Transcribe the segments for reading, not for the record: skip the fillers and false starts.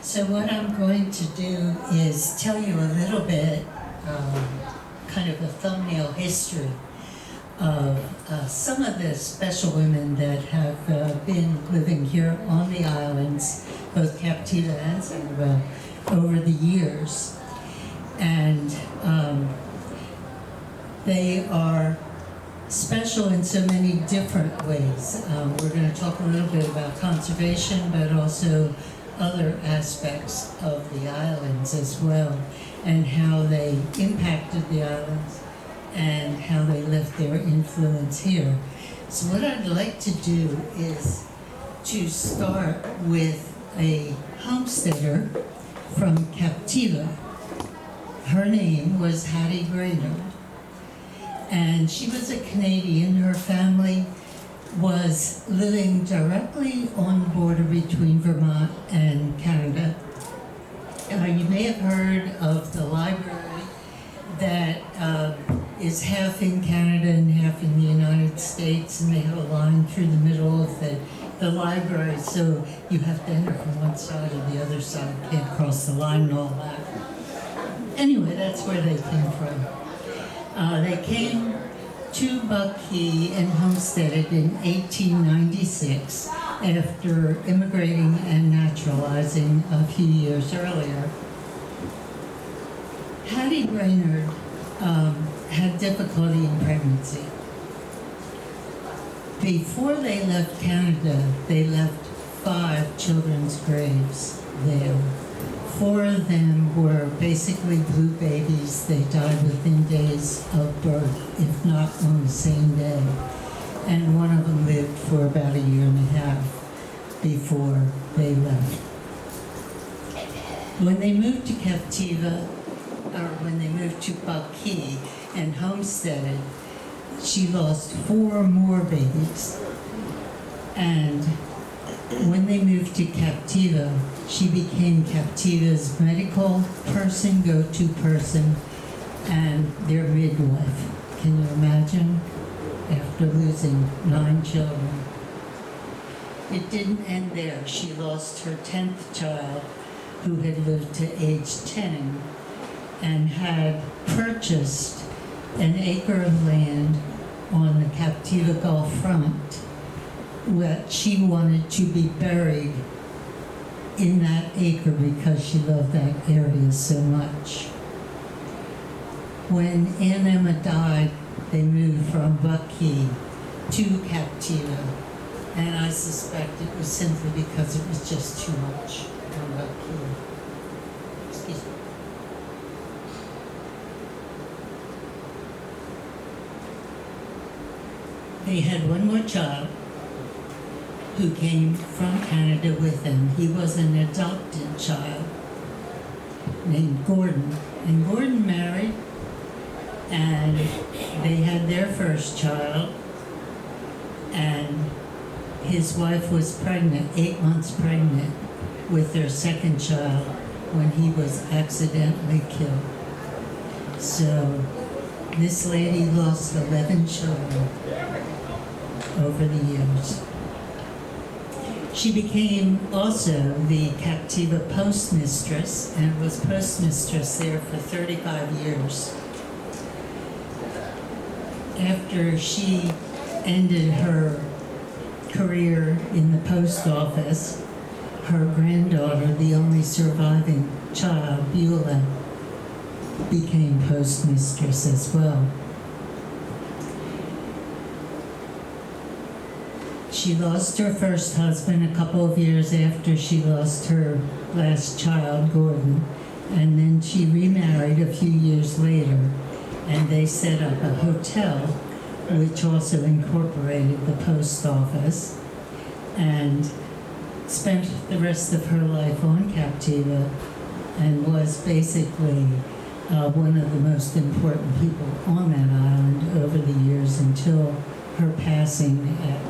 So what I'm going to do is tell you a little bit, kind of a thumbnail history of some of the special women that have been living here on the islands, both Captiva and Sanibel, over the years. And they are special in so many different ways. We're going to talk a little bit about conservation, but also other aspects of the islands as well, and how they impacted the islands and how they left their influence here. So what I'd like to do is to start with a homesteader from Captiva. Her name was Hattie Brainerd, and she was a Canadian. Her family was living directly on the border between Vermont and Canada. You may have heard of the library that is half in Canada and half in the United States, and they have a line through the middle of the library, so you have to enter from one side or the other side, you can't cross the line and all that. Anyway, that's where they came from. They came to Buckeye and homesteaded in 1896 after immigrating and naturalizing a few years earlier. Hattie Brainerd had difficulty in pregnancy. Before they left Canada, they left 5 children's graves there. 4 of them were basically blue babies. They died within days of birth, if not on the same day. And one of them lived for about a year and a half before they left. When they moved to Captiva, or when they moved to Buckeye and homesteaded, she lost 4 more babies. And when they moved to Captiva, she became Captiva's medical person, go-to person, and their midwife. Can you imagine? After losing 9 children. It didn't end there. She lost her 10th child, who had lived to age 10, and had purchased an acre of land on the Captiva Gulf front that she wanted to be buried in that acre because she loved that area so much. When Aunt Emma died, they moved from Buckeye to Captiva, and I suspect it was simply because it was just too much on Buckeye. Excuse me. They had one more child who came from Canada with them. He was an adopted child named Gordon. And Gordon married, and they had their first child, and his wife was pregnant, 8 months pregnant, with their second child when he was accidentally killed. So this lady lost 11 children over the years. She became also the Captiva postmistress and was postmistress there for 35 years. After she ended her career in the post office, her granddaughter, the only surviving child, Beulah, became postmistress as well. She lost her first husband a couple of years after she lost her last child, Gordon, and then she remarried a few years later, and they set up a hotel which also incorporated the post office, and spent the rest of her life on Captiva and was basically one of the most important people on that island over the years until her passing at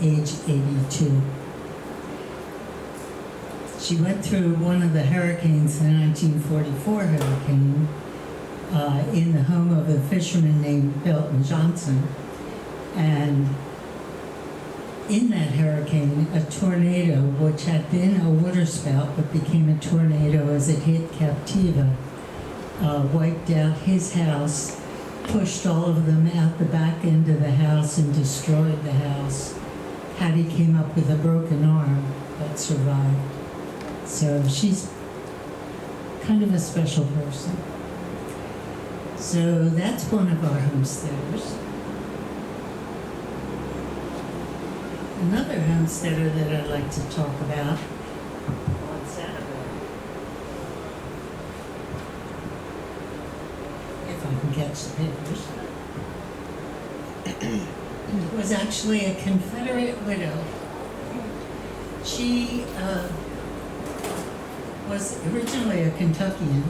age 82. She went through one of the hurricanes, the 1944 hurricane, in the home of a fisherman named Belton Johnson, and in that hurricane, a tornado, which had been a waterspout but became a tornado as it hit Captiva, wiped out his house, pushed all of them out the back end of the house and destroyed the house. Hattie came up with a broken arm but survived. So she's kind of a special person. So that's one of our homesteaders. Another homesteader that I'd like to talk about on Saturday, if I can catch the papers, was actually a Confederate widow. She was originally a Kentuckian.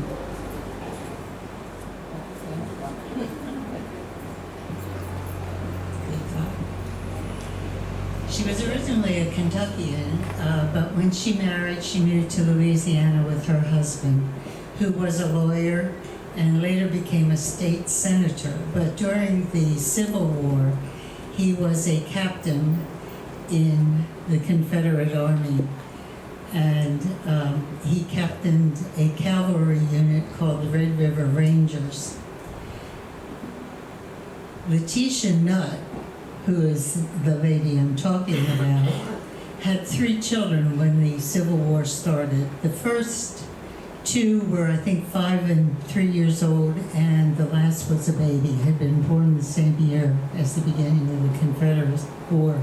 She was originally a Kentuckian, but when she married, she moved to Louisiana with her husband, who was a lawyer and later became a state senator. But during the Civil War, he was a captain in the Confederate Army, and he captained a cavalry unit called the Red River Rangers. Letitia Nutt, who is the lady I'm talking about, had 3 children when the Civil War started. The first 2 were, I think, 5 and 3 years old, and the last was a baby, had been born the same year as the beginning of the Confederate War.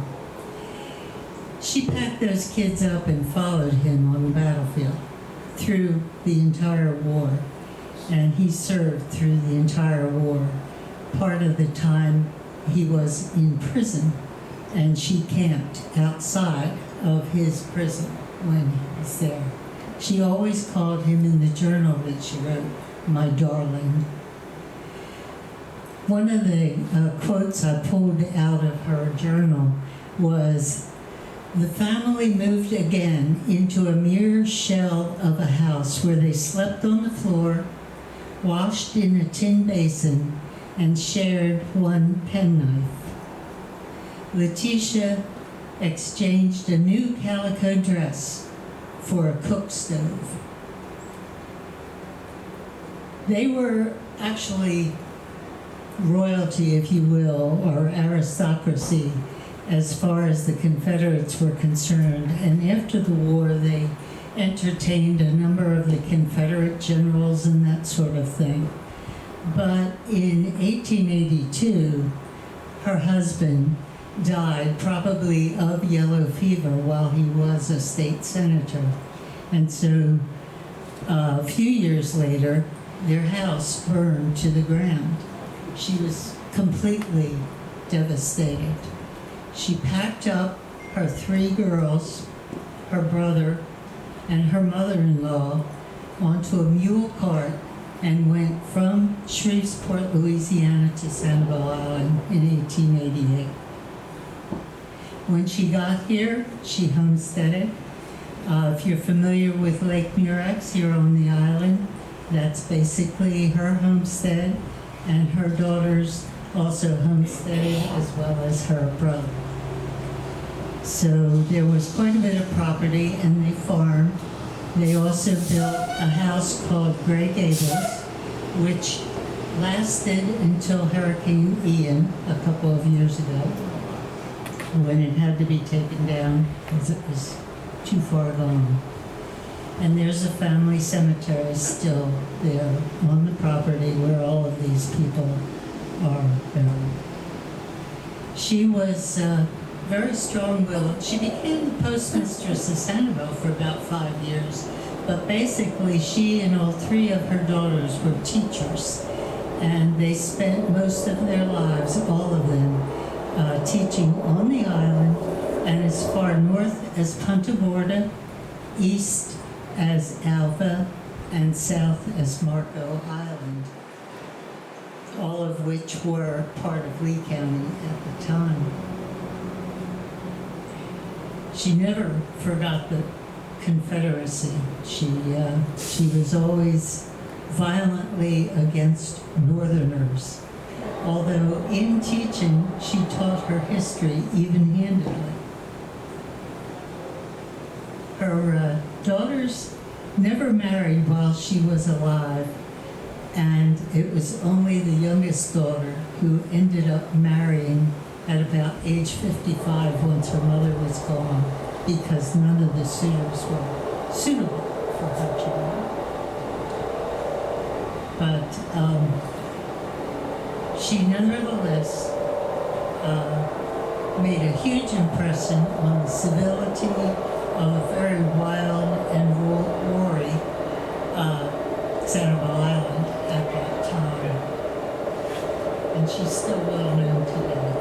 She packed those kids up and followed him on the battlefield through the entire war, and he served through the entire war. Part of the time he was in prison, and she camped outside of his prison when he was there. She always called him in the journal that she wrote, "my darling." One of the quotes I pulled out of her journal was, "The family moved again into a mere shell of a house where they slept on the floor, washed in a tin basin, and shared one penknife." Letitia exchanged a new calico dress for a cook stove. They were actually royalty, if you will, or aristocracy, as far as the Confederates were concerned. And after the war, they entertained a number of the Confederate generals and that sort of thing. But in 1882, her husband died, probably of yellow fever, while he was a state senator. And so a few years later, their house burned to the ground. She was completely devastated. She packed up her 3 girls, her brother, and her mother-in-law onto a mule cart and went from Shreveport, Louisiana to Sanibel Island in 1888. When she got here, she homesteaded. If you're familiar with Lake Murex here on the island, that's basically her homestead, and her daughters also homesteaded as well as her brother. So there was quite a bit of property, and they farmed. They also built a house called Grey Gables, which lasted until Hurricane Ian a couple of years ago, when it had to be taken down because it was too far gone. And there's a family cemetery still there on the property where all of these people are buried. She was very strong-willed. She became the postmistress of Sanibel for about 5 years, but basically she and all 3 of her daughters were teachers, and they spent most of their lives, all of them, teaching on the island and as far north as Punta Gorda, east as Alva, and south as Marco Island, all of which were part of Lee County at the time. She never forgot the Confederacy. She was always violently against Northerners, although in teaching she taught her history even-handedly. Her daughters never married while she was alive, and it was only the youngest daughter who ended up marrying at about age 55 once her mother was gone, because none of the suitors were suitable for her to marry. But she nevertheless made a huge impression on the civility of a very wild and roary Sanibel Island at that time. And she's still well known today.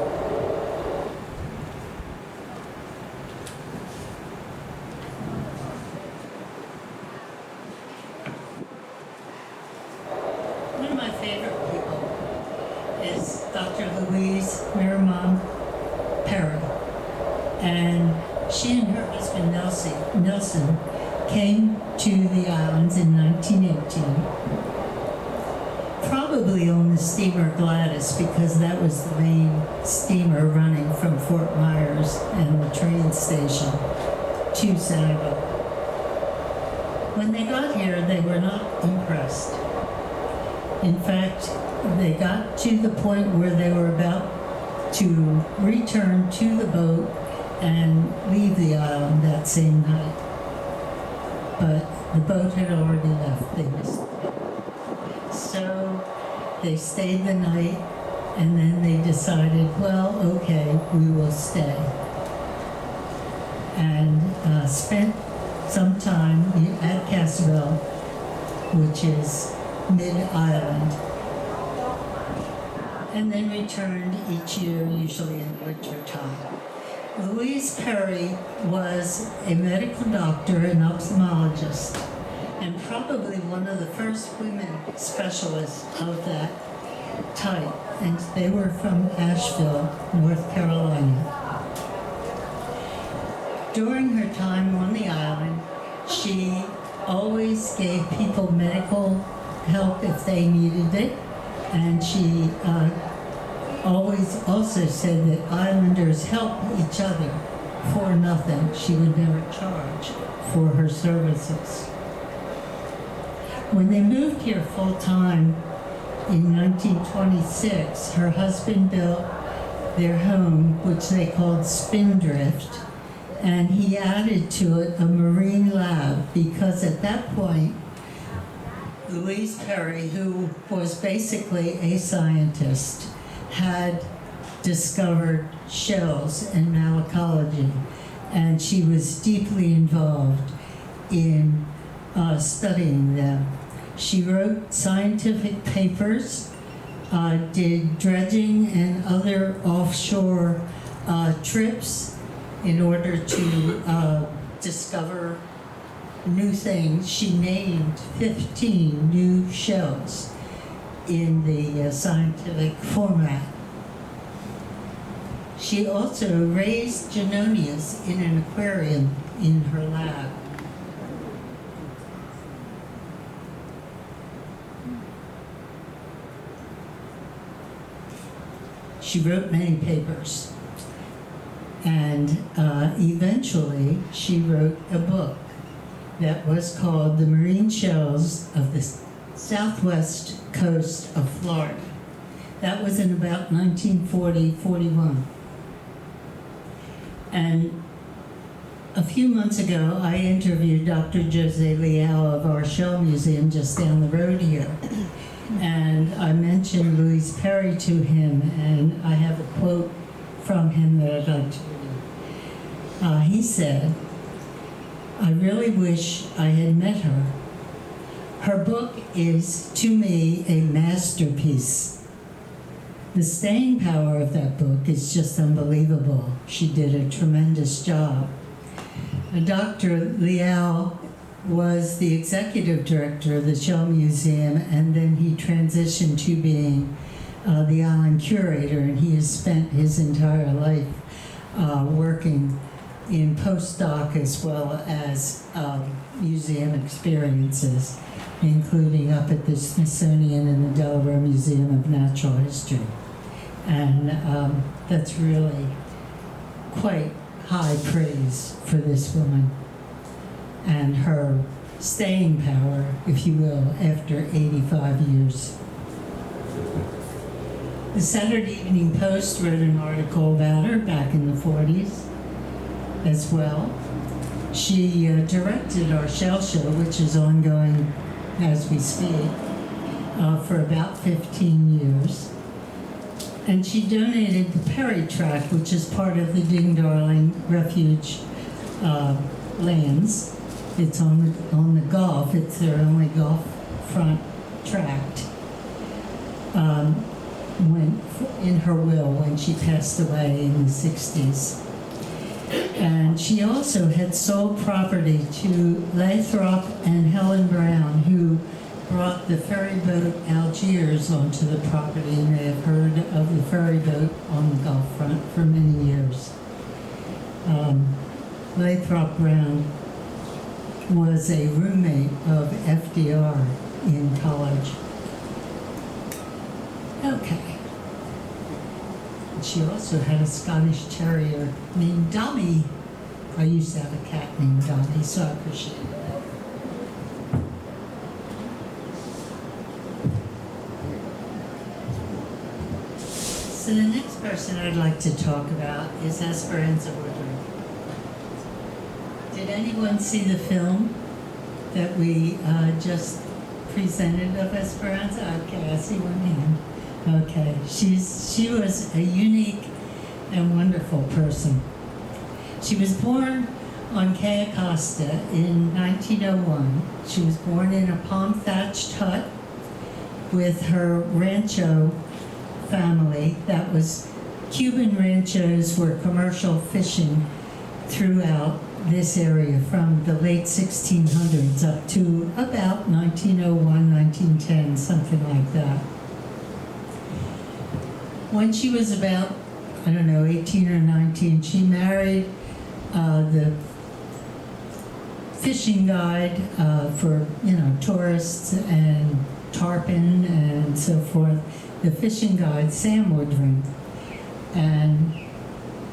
One of my favorite people is Dr. Louise Miramon Perry. And she and her husband Nelson came to the islands in 1918, probably on the steamer Gladys, because that was the main steamer running from Fort Myers and the train station to Sanibel. When they got here, they were not impressed. In fact, they got to the point where they were about to return to the boat and leave the island that same night. But the boat had already left. They missed it. So they stayed the night, and then they decided, well, okay, we will stay. And spent some time at Captiva, which is mid-island, and then returned each year, usually in winter time. Louise Perry was a medical doctor and ophthalmologist, and probably one of the first women specialists of that type, and they were from Asheville, North Carolina. During her time on the island, she always gave people medical help if they needed it, and she always also said that islanders help each other for nothing. She would never charge for her services. When they moved here full-time in 1926, her husband built their home, which they called Spindrift, and he added to it a marine lab, because at that point, Louise Perry, who was basically a scientist, had discovered shells and malacology, and she was deeply involved in studying them. She wrote scientific papers, did dredging and other offshore trips in order to discover new things. She named 15 new shells in the scientific format. She also raised Janonias in an aquarium in her lab. She wrote many papers, and eventually she wrote a book that was called The Marine Shells of the Southwest Coast of Florida. That was in about 1940-41. And a few months ago, I interviewed Dr. Jose Leal of our Shell Museum just down the road here. And I mentioned Louise Perry to him, and I have a quote from him that I'd like to read. He said, "I really wish I had met her. Her book is, to me, a masterpiece. The staying power of that book is just unbelievable. She did a tremendous job." Dr. Leal was the executive director of the Shell Museum, and then he transitioned to being the island curator, and he has spent his entire life working in postdoc as well as museum experiences, including up at the Smithsonian and the Delaware Museum of Natural History. And that's really quite high praise for this woman. and her staying power, if you will, after 85 years. The Saturday Evening Post wrote an article about her back in the 40s as well. She directed our shell show, which is ongoing as we speak, for about 15 years. And she donated the Perry Tract, which is part of the Ding Darling Refuge lands. It's on the Gulf. It's their only Gulf front tract. When in her will when she passed away in the 60s. And she also had sold property to Lathrop and Helen Brown, who brought the ferry boat Algiers onto the property. You may have heard of the ferry boat on the Gulf front for many years. Lathrop Brown was a roommate of FDR in college. Okay. She also had a Scottish Terrier named Dummy. I used to have a cat named Dummy, so I appreciate that. So the next person I'd like to talk about is Esperanza Woodring. Did anyone see the film that we just presented of Esperanza? Okay, I see one hand. Okay, she was a unique and wonderful person. She was born on Cayo Costa in 1901. She was born in a palm-thatched hut with her rancho family. That was Cuban ranchos were commercial fishing throughout this area from the late 1600s up to about 1901, 1910, something like that. When she was about, 18 or 19, she married the fishing guide for, tourists and tarpon and so forth, the fishing guide, Sam Woodring, and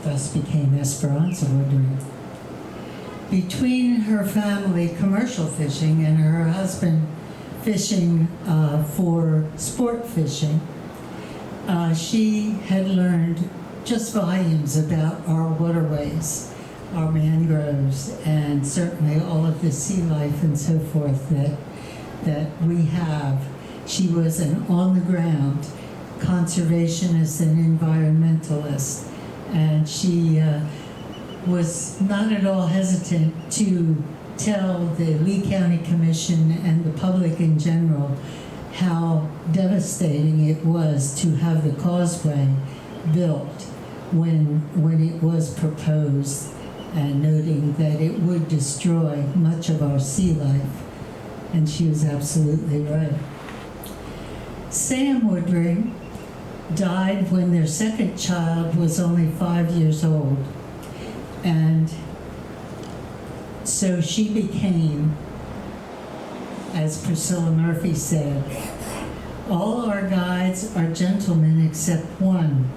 thus became Esperanza Woodring. Between her family commercial fishing and her husband fishing for sport fishing, she had learned just volumes about our waterways, our mangroves, and certainly all of the sea life and so forth that we have. She was an on-the-ground conservationist and environmentalist, and she was not at all hesitant to tell the Lee County Commission and the public in general how devastating it was to have the causeway built when it was proposed, and noting that it would destroy much of our sea life. And she was absolutely right. Sam Woodring died when their second child was only 5 years old. And so she became, as Priscilla Murphy said, all our guides are gentlemen except one.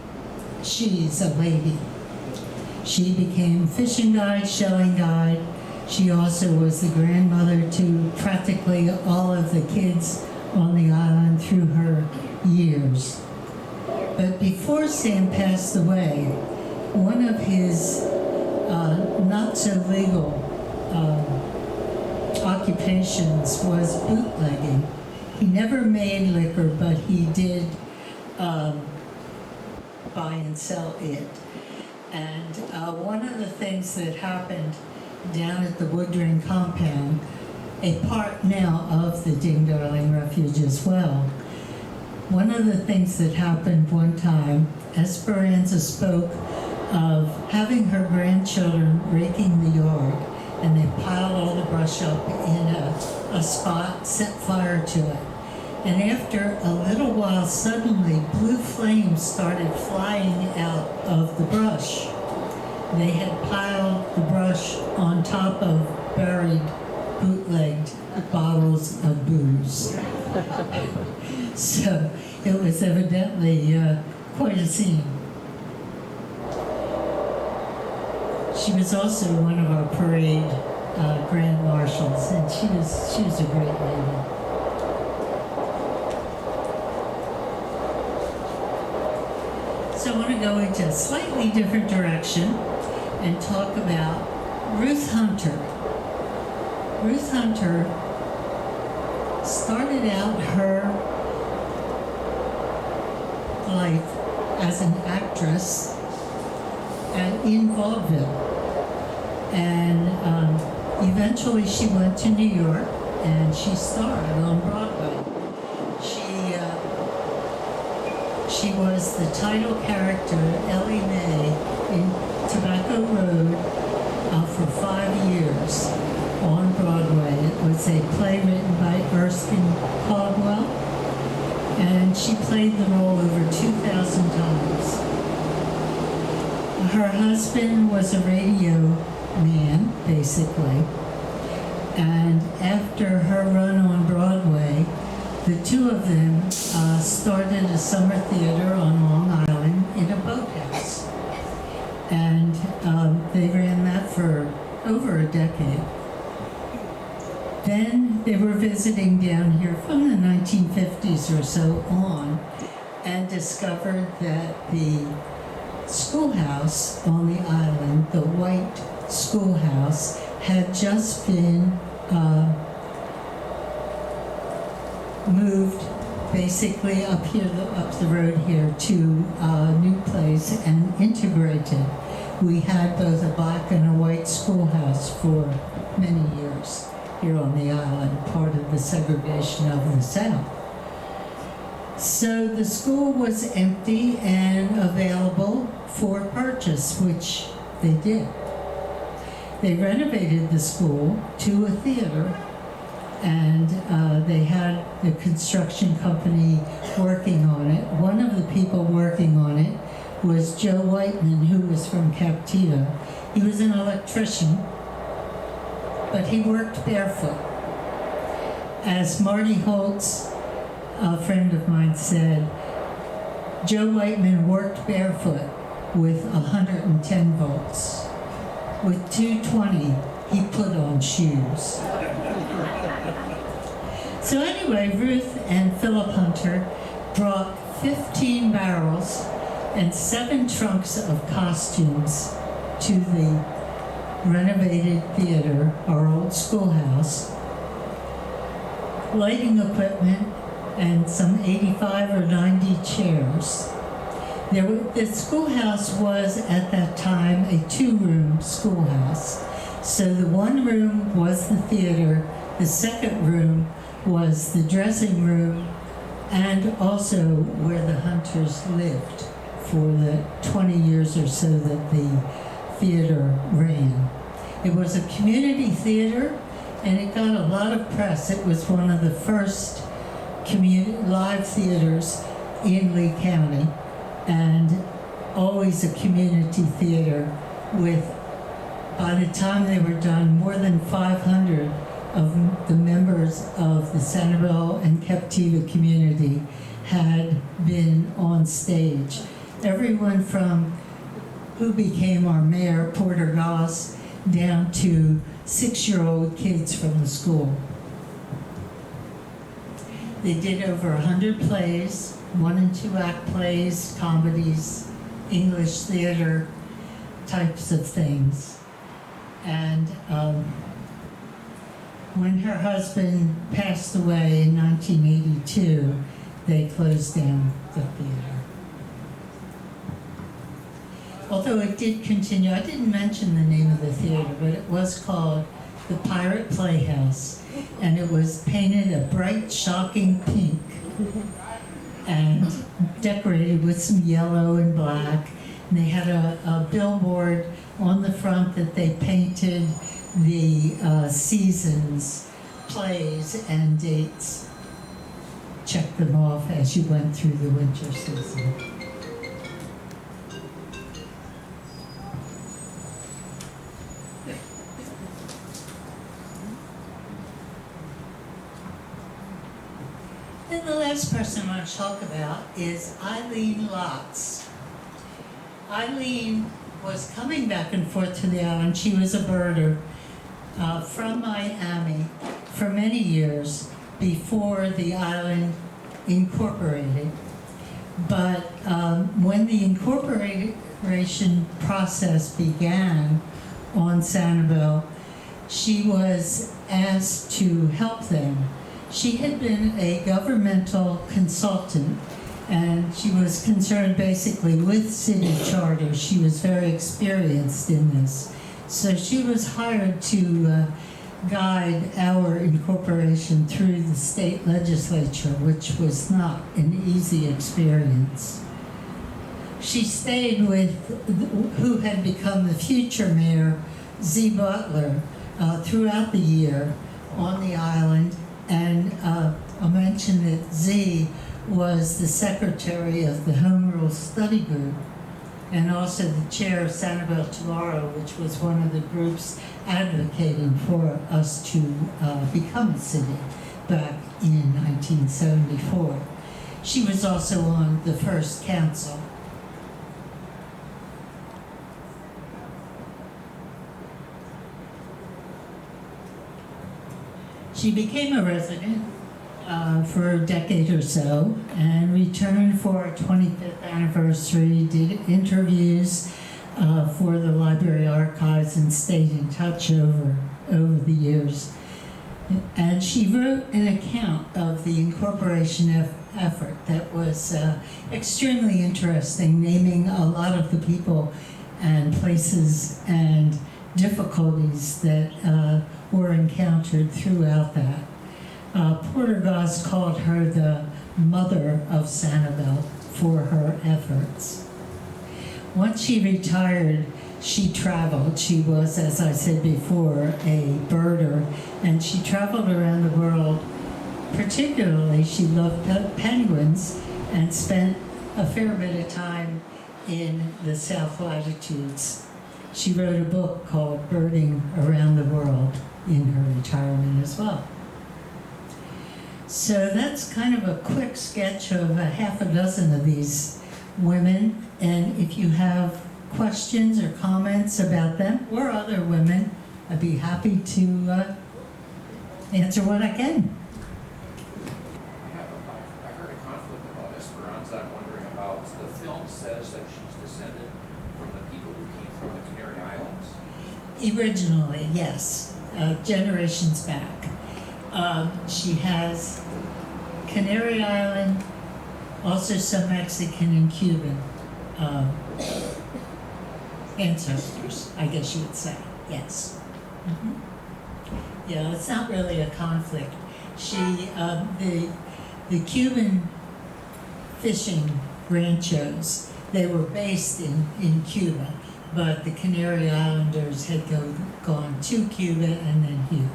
She's a lady. She became fishing guide, shelling guide. She also was the grandmother to practically all of the kids on the island through her years. But before Sam passed away, one of his not so legal occupations was bootlegging. He never made liquor, but he did buy and sell it. And one of the things that happened down at the Woodring compound, a part now of the Ding Darling Refuge as well, one of the things that happened one time, Esperanza spoke of having her grandchildren raking the yard, and they piled all the brush up in a spot, set fire to it. And after a little while, suddenly blue flames started flying out of the brush. They had piled the brush on top of buried, bootlegged bottles of booze. So it was evidently quite a scene. She was also one of our parade grand marshals, and she was a great lady. So I want to go into a slightly different direction and talk about Ruth Hunter. Ruth Hunter started out her life as an actress in vaudeville, and eventually she went to New York and she starred on Broadway. She was the title character, Ellie Mae, in Tobacco Road for 5 years on Broadway. It was a play written by Erskine Caldwell, and she played the role over 2,000 times. Her husband was a radio man, basically, and after her run on Broadway, the two of them started a summer theater on Long Island in a boathouse, and they ran that for over a decade. Then they were visiting down here from the 1950s or so on, and discovered that the schoolhouse on the island, the white schoolhouse, had just been moved basically up the road here to a new place and integrated. We had both a black and a white schoolhouse for many years here on the island, part of the segregation of the South. So the school was empty and available for purchase, which they did. They renovated the school to a theater, and they had the construction company working on it. One of the people working on it was Joe Whiteman, who was from Captiva. He was an electrician, but he worked barefoot. As Marty Holtz, a friend of mine, said, Joe Whiteman worked barefoot with 110 volts. With 220, he put on shoes. So anyway, Ruth and Philip Hunter brought 15 barrels and 7 trunks of costumes to the renovated theater, our old schoolhouse, lighting equipment, and some 85 or 90 chairs. The schoolhouse was at that time a 2-room schoolhouse. So the one room was the theater, the second room was the dressing room, and also where the Hunters lived for the 20 years or so that the theater ran. It was a community theater, and it got a lot of press. It was one of the first live theaters in Lee County, and always a community theater with, by the time they were done, more than 500 of the members of the Sanibel and Captiva community had been on stage. Everyone from who became our mayor, Porter Goss, down to 6-year-old kids from the school. They did over 100 plays, 1- and 2-act plays, comedies, English theater types of things. And when her husband passed away in 1982, they closed down the theater. Although it did continue, I didn't mention the name of the theater, but it was called the Pirate Playhouse, and it was painted a bright, shocking pink and decorated with some yellow and black. And they had a billboard on the front that they painted the seasons, plays, and dates. Check them off as you went through the winter season. Then the last person I want to talk about is Eileen Lotz. Eileen was coming back and forth to the island. She was a birder from Miami for many years before the island incorporated. But when the incorporation process began on Sanibel, she was asked to help them. She had been a governmental consultant, and she was concerned basically with city charters. She was very experienced in this. So she was hired to guide our incorporation through the state legislature, which was not an easy experience. She stayed with who had become the future mayor, Z. Butler, throughout the year on the island. And I'll mention that Z was the secretary of the Home Rule Study Group and also the chair of Sanibel Tomorrow, which was one of the groups advocating for us to become a city back in 1974. She was also on the first council. She became a resident for a decade or so and returned for our 25th anniversary, did interviews for the library archives and stayed in touch over the years. And she wrote an account of the incorporation effort that was extremely interesting, naming a lot of the people and places and difficulties that were encountered throughout that. Porter Goss called her the mother of Sanibel for her efforts. Once she retired, she traveled. She was, as I said before, a birder, and she traveled around the world. Particularly, she loved penguins and spent a fair bit of time in the South Latitudes. She wrote a book called Birding Around the World in her retirement as well. So that's kind of a quick sketch of a half a dozen of these women. And if you have questions or comments about them or other women, I'd be happy to answer what I can. I heard a conflict about Esperanza. I'm wondering about, the film says that she's descended from the people who came from the Canary Islands. Originally, yes, generations back. She has Canary Island, also some Mexican and Cuban ancestors, I guess you would say, yes. Mm-hmm. Yeah, it's not really a conflict. She, the Cuban fishing ranchos, they were based in Cuba, but the Canary Islanders had gone to Cuba and then here.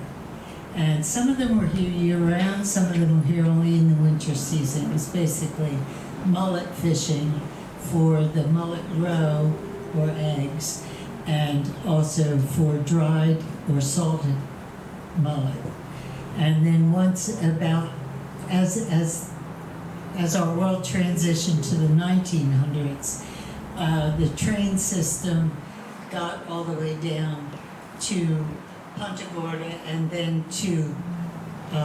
And some of them were here year-round, some of them were here only in the winter season. It was basically mullet fishing for the mullet roe or eggs, and also for dried or salted mullet. And then once about, as our world transitioned to the 1900s, the train system got all the way down to Punta Gorda and then to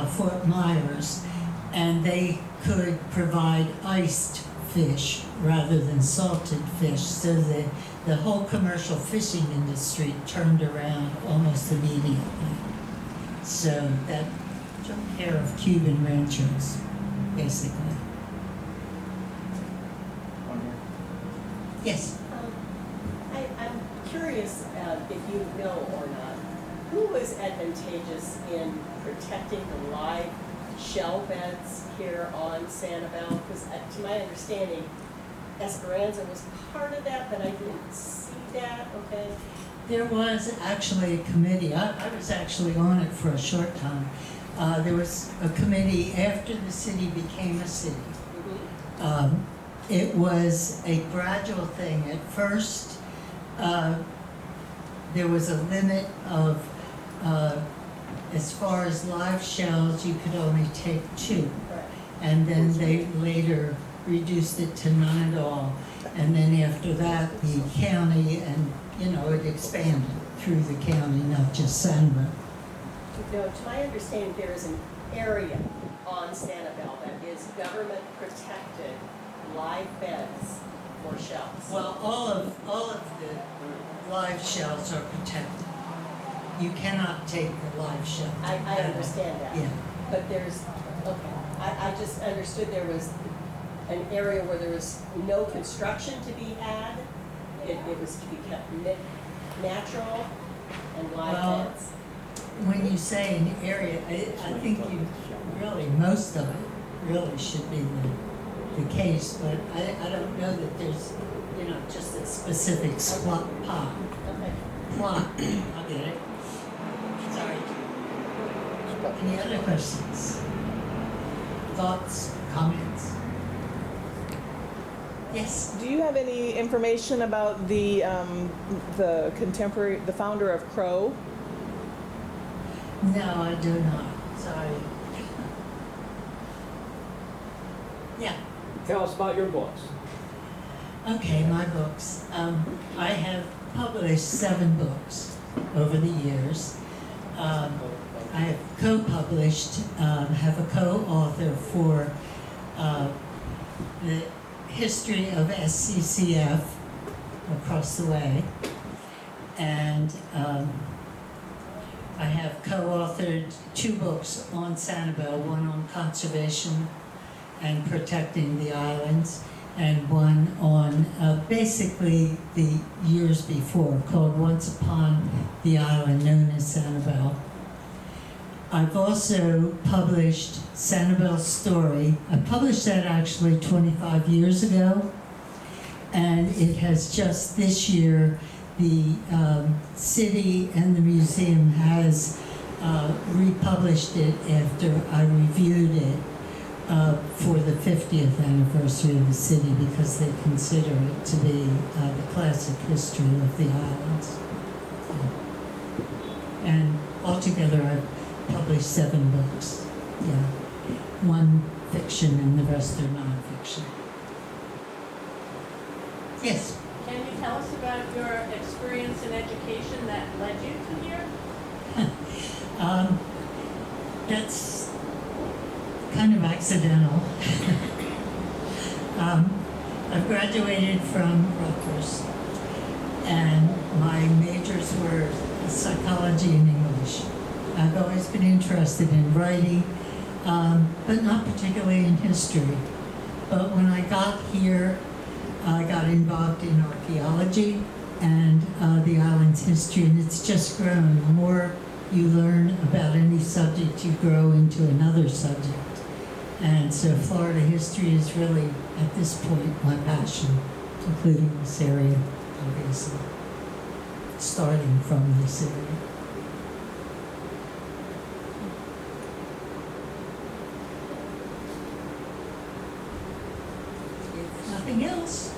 Fort Myers, and they could provide iced fish rather than salted fish, so the whole commercial fishing industry turned around almost immediately. So that took care of Cuban ranchers, basically. Yes? I'm curious if you know or not, who was advantageous in protecting the live shell beds here on Sanibel? Because to my understanding, Esperanza was part of that, but I didn't see that, okay? There was actually a committee. I was actually on it for a short time. There was a committee after the city became a city. Mm-hmm. It was a gradual thing. At first, there was a limit of, as far as live shells, you could only take 2. Right. And then they later reduced it to none at all. And then after that, the county, and it expanded through the county, not just Sanibel. No, to my understanding, there is an area on Sanibel that is government-protected live beds for shells. Well, all of the live shells are protected. You cannot take the live shell. I understand that. Yeah. But there's, okay, I just understood there was an area where there was no construction to be had. It was to be kept natural and live Well, beds. When you say an area, I think you really, most of it really should be the case, but I don't know that there's, just a specific spot, plot. Okay. I'll get it. Sorry. Any other questions? Thoughts, comments? Yes? Do you have any information about the founder of Crow? No, I do not. Sorry. Yeah. Tell us about your books. Okay, my books. I have published 7 books over the years. I have co-published, have a co-author for the history of SCCF across the way. And I have co-authored 2 books on Sanibel, one on conservation and protecting the islands, and one on basically the years before, called Once Upon the Island, known as Sanibel. I've also published Sanibel's Story. I published that actually 25 years ago, and it has just this year, the city and the museum has republished it after I reviewed it for the 50th anniversary of the city, because they consider it to be the classic history of the islands. And altogether I've published 7 books. Yeah, 1 fiction and the rest are nonfiction. Yes? Can you tell us about your experience in education that led you to here? That's kind of accidental. I graduated from Rutgers, and my majors were psychology and English. I've always been interested in writing, but not particularly in history. But when I got here, I got involved in archaeology and the island's history, and it's just grown. The more you learn about any subject, you grow into another subject. And so Florida history is really, at this point, my passion, including this area, obviously, starting from this area. If nothing else,